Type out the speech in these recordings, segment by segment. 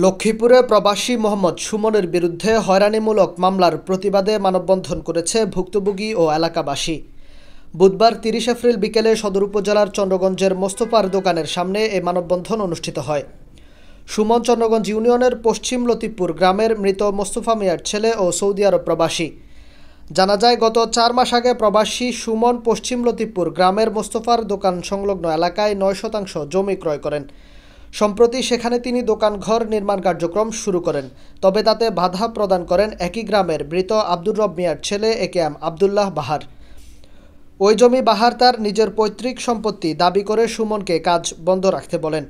লক্ষ্মীপুরে প্রবাসী মোহাম্মদ সুমনের বিরুদ্ধে হয়রানিমূলক মামলার প্রতিবাদে মানববন্ধন করেছে ভুক্তভোগী ও এলাকাবাসী। বুধবার ৩০ এপ্রিল বিকেলে সদর উপজেলার চন্দ্রগঞ্জের মোস্তফার দোকানের সামনে এই মানববন্ধন অনুষ্ঠিত হয়। সুমন চন্দ্রগঞ্জ ইউনিয়নের পশ্চিম লতিফপুর গ্রামের মৃত মোস্তফা মিয়ার ছেলে ও সৌদি আরব প্রবাসী। জানা যায়, গত ৪ মাস আগে প্রবাসী সুমন পশ্চিম লতিফপুর গ্রামের মোস্তফার দোকান সংলগ্ন এলাকায় ৯ শতাংশ জমি ক্রয় করেন। সম্প্রতি সেখানে তিনি দোকানঘর নির্মাণ কার্যক্রম শুরু করেন, তবে তাতে বাধা প্রদান করেন একই গ্রামের মৃত আব্দুর রব মিয়ার ছেলে একেএম আবদুল্লাহ বাহার। ওই জমি বাহার তার নিজের পৈতৃক সম্পত্তি দাবি করে সুমনকে কাজ বন্ধ রাখতে বলেন।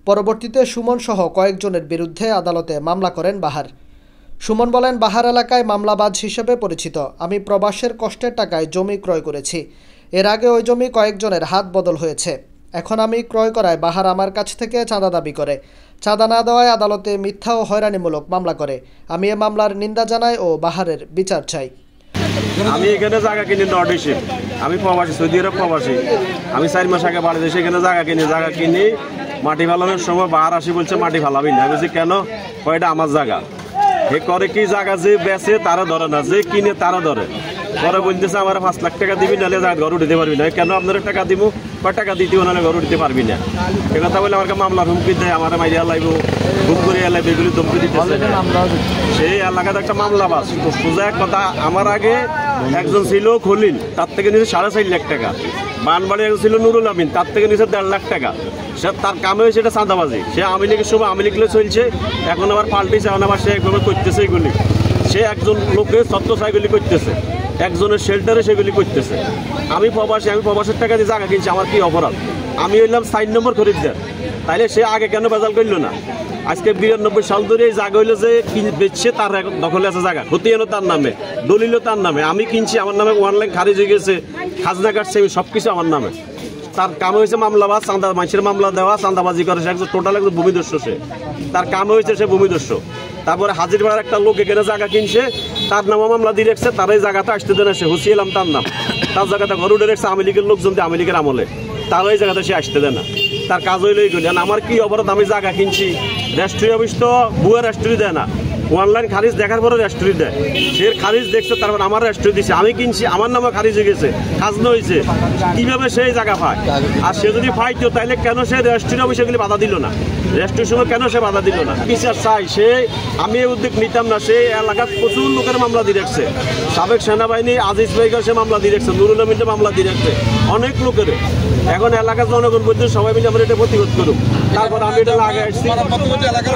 পরবর্তীতে সুমন সহ কয়েকজনের বিরুদ্ধে আদালতে মামলা করেন বাহার। সুমন বলেন, বাহার এলাকায় মামলাবাজ হিসেবে পরিচিত। আমি প্রবাসের কষ্টের টাকায় জমি ক্রয় করেছি। এর আগে ওই জমি কয়েকজনের হাত বদল হয়েছে। এখন আমি ক্রয় করায় বাহার আমার কাছ থেকে চাঁদা দাবি করে। চাঁদা না দেওয়ায় আদালতে মিথ্যা ও হয়রানিমূলক মামলা করে। আমি এ মামলার নিন্দা জানাই ও বাহারের বিচার চাই। আমি এখানে জায়গা কিনি নর্ডিশে, আমি প্রবাসী, সৌদি আরব প্রবাসী। আমি 4 মাস আগে বাড়ি দেশে এখানে জায়গা কিনি মাটি ফালানোর সময় বাহার আসি বলছে মাটি ফালাবি না। বলছি কেন? কয়টা আমার জায়গা। এ করে কি জায়গা যে বেচে তারা ধরে না, যে কিনে তারা ধরে। পরে বলতেছে আমার 5 লাখ টাকা দিবি, নাহলে ঘর উঠতে পারবি না। কেন আপনার টাকা দিব? কয় টাকা দিতে নাহলে ঘর উঠতে পারবি না। এ কথা বলে আমাকে মামলার হুমকি দেয়, আমার মাইয়া লাগবো, হুম করে লাগবে, এগুলি ধমকি দিতেছে। সেই এলাকাতে একটা মামলা বাস তো সোজা এক কথা। আমার আগে একজন ছিল খলিল, তার থেকে নিচে 4.5 লাখ টাকা। বানবাড়ি একজন ছিল নুরুল আমিন, তার থেকে নিচে 1.5 লাখ টাকা। সে তার কামে হয়েছে এটা চাঁদাবাজি। সে আওয়ামী লীগের সময় আওয়ামী লীগ চলছে, এখন আবার পাল্টিছে, এখন আবার সে একভাবে করতেছে এগুলি। সে একজন লোকের ছত্রছায়াগুলি করতেছে, একজনের শেল্টারে সেগুলি করতেছে। আমি প্রবাসী, আমি প্রবাসের টাকা দিয়ে জায়গা কিনছি, আমার কি অপরাধ? আমি হইলাম 4 নম্বর খরিদ্দার, তাইলে সে আগে কেন বেজাল করলো না? আজকে 92 সাল ধরে এই জায়গা হইলো যে বেচছে, তার দখলে আছে জায়গা, খতিয়ানও তার নামে, দলিলও তার নামে। আমি কিনছি, আমার নামে অনলাইন খারিজ হয়ে গেছে, খাজনা কাটছে, সব কিছু আমার নামে। তার কাম হয়েছে মামলাবাজ, চাঁদা মানুষের মামলা দেওয়া, চাঁদাবাজি করে। সে একজন টোটাল একজন ভূমিদস্যু। তার কাম হয়েছে সে ভূমিদস্যু। তারপরে হাজির পাড়ার একটা লোক এখানে জায়গা কিনছে, তার নামে মামলা দিয়ে রাখছে, তার এই জায়গাতে আসতে দেন। সে হুসিয়েলাম তার নাম, তার জায়গাতে ঘর উঠে রাখছে আওয়ামী লীগের লোকজন, আওয়ামী লীগের আমলে। তার ওই জায়গাতে সে আসতে দেয় না। তার কাজ হইলো এইগুলি। আমার কি অপরাধ? আমি জায়গা কিনছি। রেস্ট্রি অফিস তো ভুয়া রেস্ট্রি দেয় না, অনলাইন খারিজ দেখার পরে রেস্ট্রি দেয়। সে খারিজ দেখছে, তারপর আমার রেস্ট্রি দিচ্ছে। আমি কিনছি, আমার নামে খারিজ হয়ে গেছে, খাজনা হয়েছে। কিভাবে সেই জায়গা পায়? আর সে যদি পাইতো তাহলে কেন সে রেস্ট্রি অফিসে গেলে বাধা দিল না? রেস্ট্রির সময় কেন সে বাধা দিল না? বিচার চাই। সে আমি এই উদ্যোগ নিতাম না। সে এলাকার প্রচুর লোকের মামলা দিয়ে রাখছে। সাবেক সেনাবাহিনী আজিজ ভাইকে সে মামলা দিয়ে রাখছে, নুরুল আমিনকে মামলা দিয়ে রাখছে, অনেক লোকের। এখন এলাকার জনগণ বলতে সবাই মিলে আমরা এটা প্রতিরোধ করুক। তারপর আমি এটা আগে আসছি,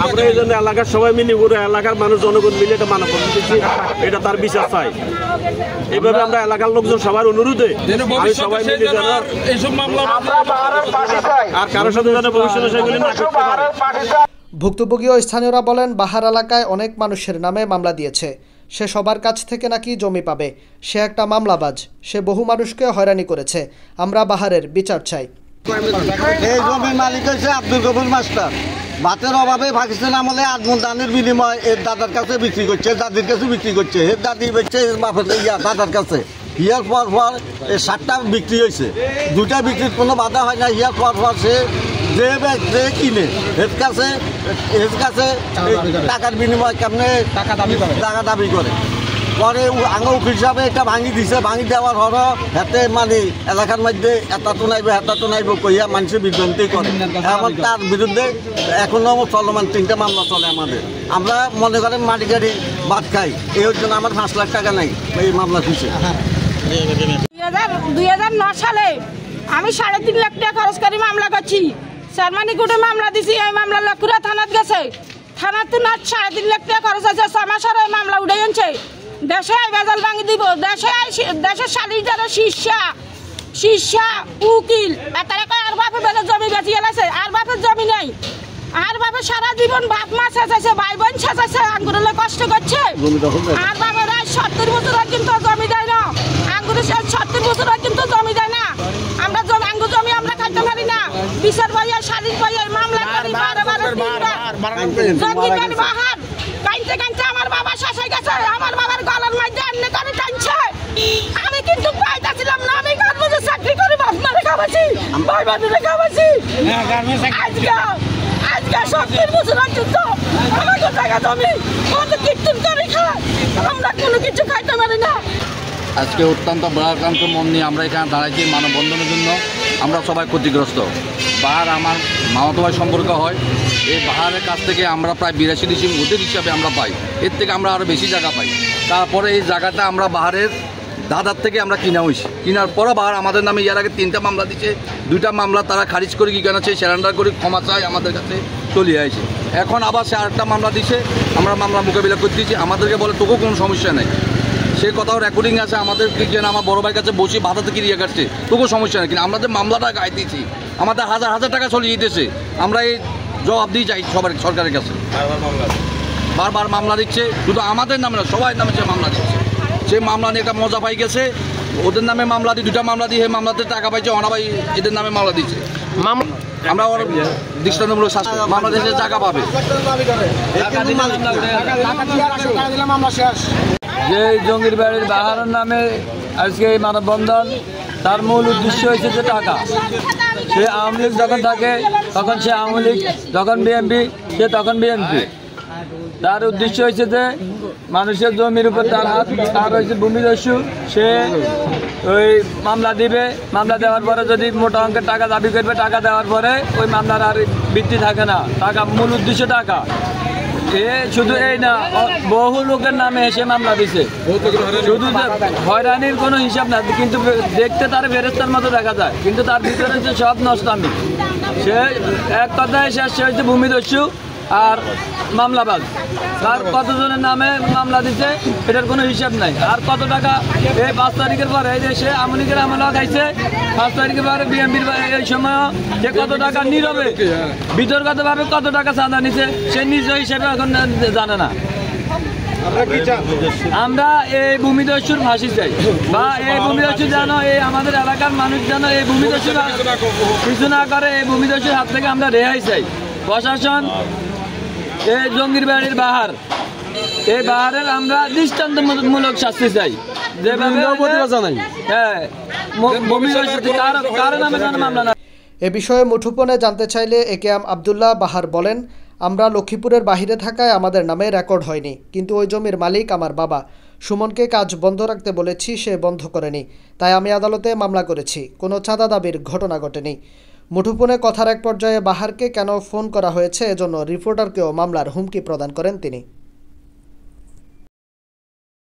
আমরা এই জন্য এলাকার সবাই মিলে পুরো এলাকার মানুষ জনগণ মিলে এটা মানব করতেছি। এটা তার বিচার চাই। এইভাবে আমরা এলাকার লোকজন সবার অনুরোধে আমি সবাই মিলে যেন আর কারোর সাথে যেন ভবিষ্যতে সেগুলি না করতে পারে। ভুক্তভোগী ও স্থানীয়রা বলেন, বাহার এলাকায় অনেক মানুষের নামে মামলা দিয়েছে। সে সবার কাছ থেকে নাকি জমি পাবে। সে একটা মামলাবাজ। সে বহু মানুষকে হয়রানি করেছে। আমরা বাহারের বিচার চাই। এই জমির মালিক হয়েছে আব্দুল গফুর মাস্টার। ভাতের অভাবে পাকিস্তান আমলে আজমল দানের বিনিময় এর দাদার কাছে বিক্রি করছে, দাদির কাছে বিক্রি করছে। এর দাদি বেচছে বাপের দাদার কাছে। ইয়ার পর এই 7টা বিক্রি হয়েছে, 2টা বিক্রির কোনো বাধা হয় না। ইয়ার পর সে যে কিনে এর কাছে টাকার বিনিময় কেমনে টাকা দাবি করে। পরে আঙ উকিল সাহেব এটা ভাঙি দিছে। ভাঙি দেওয়ার হলো হাতে মানে এলাকার মধ্যে এটা তো নাইব কইয়া মানুষের বিভ্রান্তি করে। এখন তার বিরুদ্ধে এখনো চলমান 3টা মামলা চলে আমাদের। আমরা মনে করেন মাটি গাড়ি বাদ খাই, এই জন্য আমার 5 লাখ টাকা নাই এই মামলা দিচ্ছে। 2009 সালে আমি 3.5 লাখ টাকা খরচ করে মামলা করছি। সারমানি কোর্টে মামলা দিছি। এই মামলা লক্ষ্মীপুরা থানাত গেছে। থানাত তো 3.5 লাখ টাকা খরচ আছে। 6 মাসের এই মামলা উঠে আনছে। দেশে বেজাল ভাঙি দিব। দেশের সালিশদার শিষ্যা উকিল তারা কয় আর বাপে বেলে জমি বেঁচে গেছে। আর বাপের জমি নেই। আর বাপে সারা জীবন বাপ মা শেষাইছে, ভাই বোন শেষাইছে, আঙ্গুরে কষ্ট করছে। আর বাপের 70 বছর কিন্তু জমি দেয় না। আঙ্গুরে 70 বছর কিন্তু জমি দেয় না। আমরা আঙ্গুর জমি আমরা খাইতে পারি না। বিচার ভাইয়া সালিশ ভাইয়া মামলা করি বাহার কাইনতে আমার বাবা শেষাই গেছে। আমার বাবার গলার মধ্যে এমনি করে টানছে। আমি কিন্তু পাইতেছিলাম না। আমি গার্মেন্টসে চাকরি করি, বাপ মারে খাওয়াছি, ভাই বোনেরে খাওয়াছি। আজকে 70 বছর কিন্তু বিঘা জমি কত কীর্তন করে খায়, আমরা কোনো কিছু খাইতে পারি না। আজকে অত্যন্ত ভারাক্রান্ত মন নিয়ে আমরা এখানে দাঁড়াইছি মানববন্ধনের জন্য। আমরা সবাই ক্ষতিগ্রস্ত। বাহার আমার মামাতো ভাই সম্পর্ক হয়। এই বাহারের কাছ থেকে আমরা প্রায় 82 ওদের হিসাবে আমরা পাই, এর থেকে আমরা আরও বেশি জায়গা পাই। তারপরে এই জায়গাটা আমরা বাহারের দাদার থেকে আমরা কিনা হয়েছি। কেনার পরও বাহার আমাদের নামে এর আগে 3টা মামলা দিচ্ছে, 2টা মামলা তারা খারিজ করে কি কেন স্যারেন্ডার করে ক্ষমা চাই আমাদের কাছে চলে আসে। এখন আবার সে আরেকটা মামলা দিচ্ছে, আমরা মামলা মোকাবিলা করতে দিচ্ছি। আমাদেরকে বলে তোকেও কোনো সমস্যা নেই, সে কথাও রেকর্ডিং আছে। আমাদের যেন আমার বড় ভাইয়ের কাছে বসে বাধা থেকে ইয়ে কাটছে, তোকেও সমস্যা নেই। কিন্তু আমরা যে মামলাটা গায়ে দিয়েছি, আমাদের হাজার হাজার টাকা চলে যেতেছে। আমরা এই জবাব দিয়ে যাই সরকারের কাছে। বারবার মামলা দিচ্ছে, শুধু আমাদের নামে না, সবাই নামে সে মামলা দিচ্ছে। সে মামলা নিয়ে একটা মজা পাই গেছে, ওদের নামে মামলা দিয়ে 2টা মামলা দিয়ে মামলাতে টাকা পাইছে, অনাবাই এদের নামে মামলা দিচ্ছে। আমরা ওর দৃষ্টান্তমূলক শাস্তি মামলা দিচ্ছে, টাকা পাবে। যে জঙ্গির বাড়ির বাহারের নামে আজকে এই মানববন্ধন, তার মূল উদ্দেশ্য হয়েছে যে টাকা। সে আওয়ামী লীগ যখন থাকে তখন সে আওয়ামী লীগ, যখন বিএনপি সে তখন বিএনপি। তার উদ্দেশ্য হয়েছে যে মানুষের জমির উপর তার হাত, তার হয়েছে ভূমিদস্যু। সে ওই মামলা দিবে, মামলা দেওয়ার পরে যদি মোটা অঙ্কের টাকা দাবি করবে, টাকা দেওয়ার পরে ওই মামলার আর ভিত্তি থাকে না, টাকা মূল উদ্দেশ্য টাকা। এ শুধু এই না, বহু লোকের নামে এসে মামলা দিছে। শুধু হয়রানির কোনো হিসাব না, কিন্তু দেখতে তার ফেরেস্তার মতো দেখা যায়, কিন্তু তার ভিতরে যে সব নষ্টামি। সে এক কথায় শেষ হয়েছে ভূমিদস্যু আর মামলাবাজ। তার কতজনের নামে মামলা দিচ্ছে এটার কোনো হিসাব নাই। আর কত টাকা এই 5 তারিখের পরে এই দেশে আওয়ামী লীগের আমলা খাইছে, 5 তারিখের পরে বিএনপির এই সময় যে কত টাকা নীরবে বিতর্কতভাবে কত টাকা চাঁদা নিছে সে নিজ হিসেবে এখন জানে না। আমরা এই ভূমিদস্যুর ফাঁসি চাই, বা এই ভূমিদস্যু যেন এই আমাদের এলাকার মানুষ যেন এই ভূমিদস্যু কিছু না করে। এই ভূমিদস্যুর হাত থেকে আমরা রেহাই চাই। প্রশাসন এই জঙ্গির বাড়ির বাহার, এই বাহারের আমরা দৃষ্টান্তমূলক শাস্তি চাই। এ বিষয়ে মুঠোফোনে জানতে চাইলে একেএম আব্দুল্লাহ বাহার বলেন, আমরা লক্ষ্মীপুরের বাহিরে থাকায় আমাদের নামে রেকর্ড হয়নি, কিন্তু ওই জমির মালিক আমার বাবা। সুমনকে কাজ বন্ধ রাখতে বলেছি, সে বন্ধ করেনি, তাই আমি আদালতে মামলা করেছি। কোনো চাঁদা দাবির ঘটনা ঘটেনি। মুঠোফোনে কথার এক পর্যায়ে বাহারকে কেন ফোন করা হয়েছে এজন্য রিপোর্টারকেও মামলার হুমকি প্রদান করেন তিনি।